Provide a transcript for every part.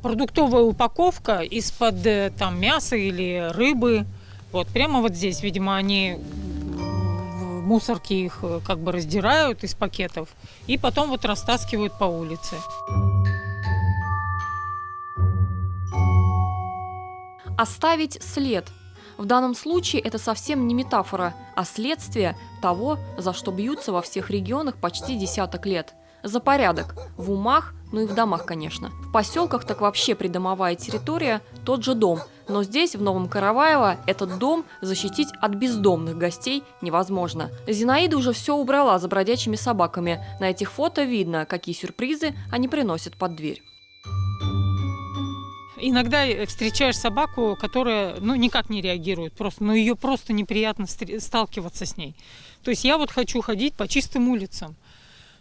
Продуктовая упаковка из-под там мяса или рыбы. Вот прямо вот здесь, видимо, они в мусорке их как бы раздирают из пакетов и потом вот растаскивают по улице. Оставить след. В данном случае это совсем не метафора, а следствие того, за что бьются во всех регионах почти десяток лет. За порядок. В умах, ну и в домах, конечно. В поселках так вообще придомовая территория – тот же дом. Но здесь, в Новом Караваево, этот дом защитить от бездомных гостей невозможно. Зинаида уже все убрала за бродячими собаками. На этих фото видно, какие сюрпризы они приносят под дверь. Иногда встречаешь собаку, которая никак не реагирует, ее просто неприятно сталкиваться с ней. То есть я вот хочу ходить по чистым улицам,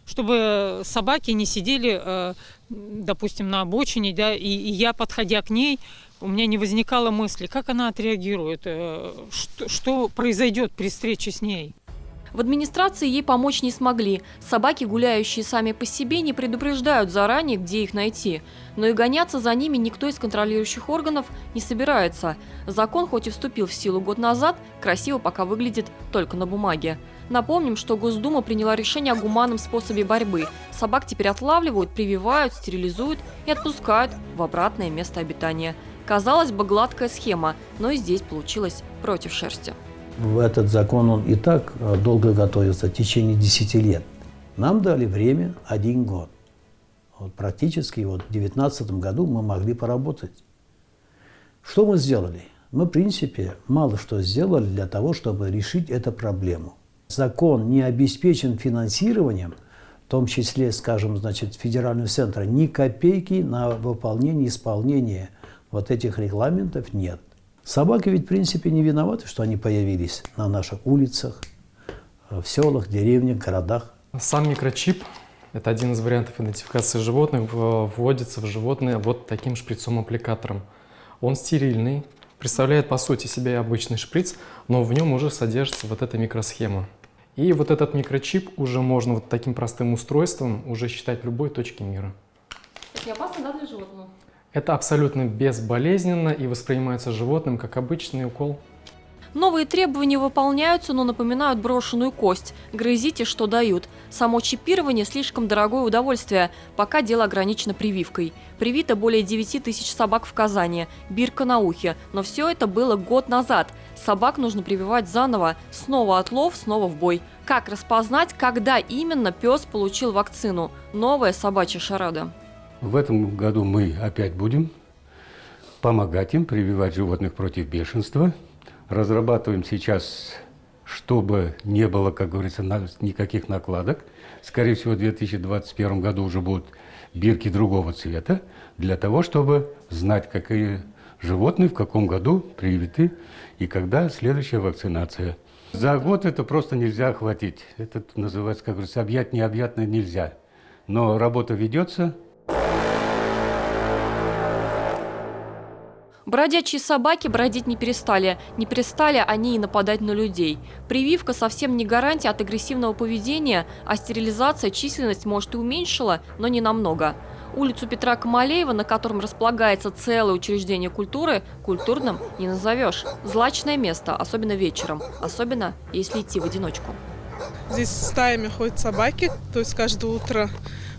чтобы собаки не сидели, допустим, на обочине, да, и я, подходя к ней, у меня не возникало мысли, как она отреагирует, что произойдет при встрече с ней. В администрации ей помочь не смогли. Собаки, гуляющие сами по себе, не предупреждают заранее, где их найти. Но и гоняться за ними никто из контролирующих органов не собирается. Закон, хоть и вступил в силу год назад, красиво пока выглядит только на бумаге. Напомним, что Госдума приняла решение о гуманном способе борьбы. Собак теперь отлавливают, прививают, стерилизуют и отпускают в обратное место обитания. Казалось бы, гладкая схема, но и здесь получилось против шерсти. В этот закон он и так долго готовился, в течение 10 лет. Нам дали время 1 год. Практически в 2019 году мы могли поработать. Что мы сделали? Мы, в принципе, мало что сделали для того, чтобы решить эту проблему. Закон не обеспечен финансированием, в том числе, скажем, федерального центра, ни копейки на выполнение, исполнение вот этих регламентов нет. Собаки ведь, в принципе, не виноваты, что они появились на наших улицах, в селах, деревнях, городах. Сам микрочип – это один из вариантов идентификации животных, вводится в животное вот таким шприцом-аппликатором. Он стерильный, представляет по сути себя обычный шприц, но в нем уже содержится вот эта микросхема. И вот этот микрочип уже можно вот таким простым устройством уже считать в любой точке мира. Это не опасно, да, для животного? Это абсолютно безболезненно и воспринимается животным как обычный укол. Новые требования выполняются, но напоминают брошенную кость. Грызите, что дают. Само чипирование – слишком дорогое удовольствие, пока дело ограничено прививкой. Привито более 9 тысяч собак в Казани, бирка на ухе. Но все это было год назад. Собак нужно прививать заново. Снова отлов, снова в бой. Как распознать, когда именно пес получил вакцину? Новая собачья шарада. В этом году мы опять будем помогать им прививать животных против бешенства. Разрабатываем сейчас, чтобы не было, как говорится, никаких накладок. Скорее всего, в 2021 году уже будут бирки другого цвета, для того, чтобы знать, какие животные в каком году привиты и когда следующая вакцинация. За год это просто нельзя охватить. Это называется, как говорится, объять необъятное нельзя. Но работа ведется. Бродячие собаки бродить не перестали. Не перестали они и нападать на людей. Прививка совсем не гарантия от агрессивного поведения, а стерилизация численность, может, и уменьшила, но не намного. Улицу Петра Камалеева, на котором располагается целое учреждение культуры, культурным не назовешь. Злачное место, особенно вечером, особенно если идти в одиночку. Здесь стаями ходят собаки, то есть каждое утро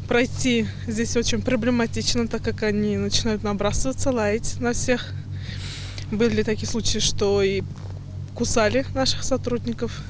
пройти здесь очень проблематично, так как они начинают набрасываться, лаять на всех. Были такие случаи, что и кусали наших сотрудников.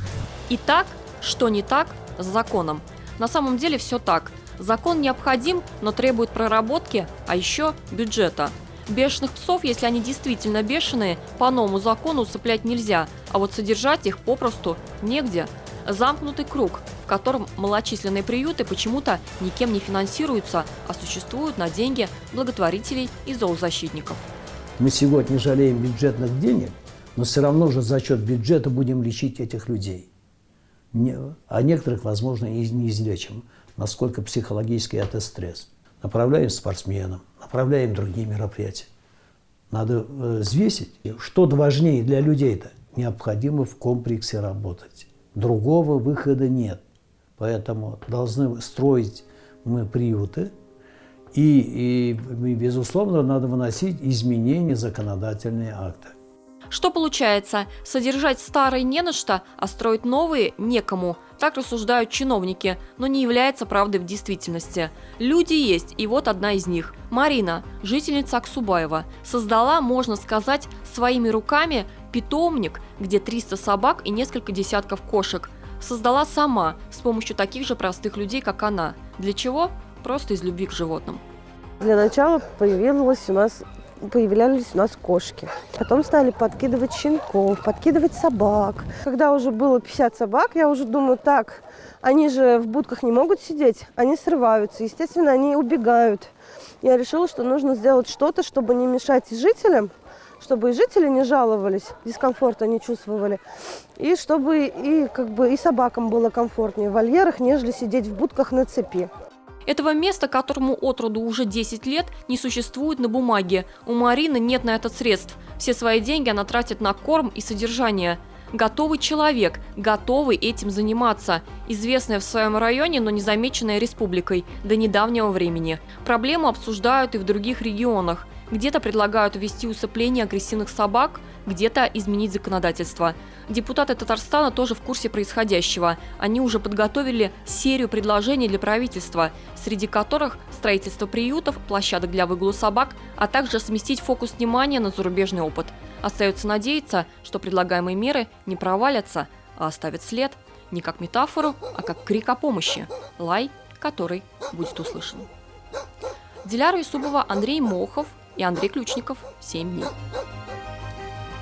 И так, что не так с законом. На самом деле все так. Закон необходим, но требует проработки, а еще бюджета. Бешеных псов, если они действительно бешеные, по новому закону усыплять нельзя, а вот содержать их попросту негде. Замкнутый круг, в котором малочисленные приюты почему-то никем не финансируются, а существуют на деньги благотворителей и зоозащитников. Мы сегодня жалеем бюджетных денег, но все равно же за счет бюджета будем лечить этих людей. А некоторых, возможно, и не излечим, насколько психологически это стресс. Направляем спортсменам, направляем другие мероприятия. Надо взвесить, что важнее для людей-то. Необходимо в комплексе работать. Другого выхода нет. Поэтому должны строить мы приюты И, безусловно, надо выносить изменения в законодательные акты. Что получается? Содержать старые не на что, а строить новые некому. Так рассуждают чиновники, но не является правдой в действительности. Люди есть, и вот одна из них. Марина, жительница Аксубаева, создала, можно сказать, своими руками питомник, где 300 собак и несколько десятков кошек. Создала сама, с помощью таких же простых людей, как она. Для чего? Просто из любви к животным. Для начала появлялись у нас кошки. Потом стали подкидывать щенков, подкидывать собак. Когда уже было 50 собак, я уже думаю, так, они же в будках не могут сидеть, они срываются, естественно, они убегают. Я решила, что нужно сделать что-то, чтобы не мешать жителям, чтобы и жители не жаловались, дискомфорта не чувствовали, и чтобы и собакам было комфортнее в вольерах, нежели сидеть в будках на цепи. Этого места, которому от роду уже 10 лет, не существует на бумаге. У Марины нет на это средств. Все свои деньги она тратит на корм и содержание. Готовый человек, готовый этим заниматься. Известная в своем районе, но не замеченная республикой до недавнего времени. Проблему обсуждают и в других регионах. Где-то предлагают ввести усыпление агрессивных собак, где-то изменить законодательство. Депутаты Татарстана тоже в курсе происходящего. Они уже подготовили серию предложений для правительства, среди которых строительство приютов, площадок для выгула собак, а также сместить фокус внимания на зарубежный опыт. Остается надеяться, что предлагаемые меры не провалятся, а оставят след не как метафору, а как крик о помощи, лай, который будет услышан. Диляра Юсупова, Андрей Мохов и Андрей Ключников. 7 дней.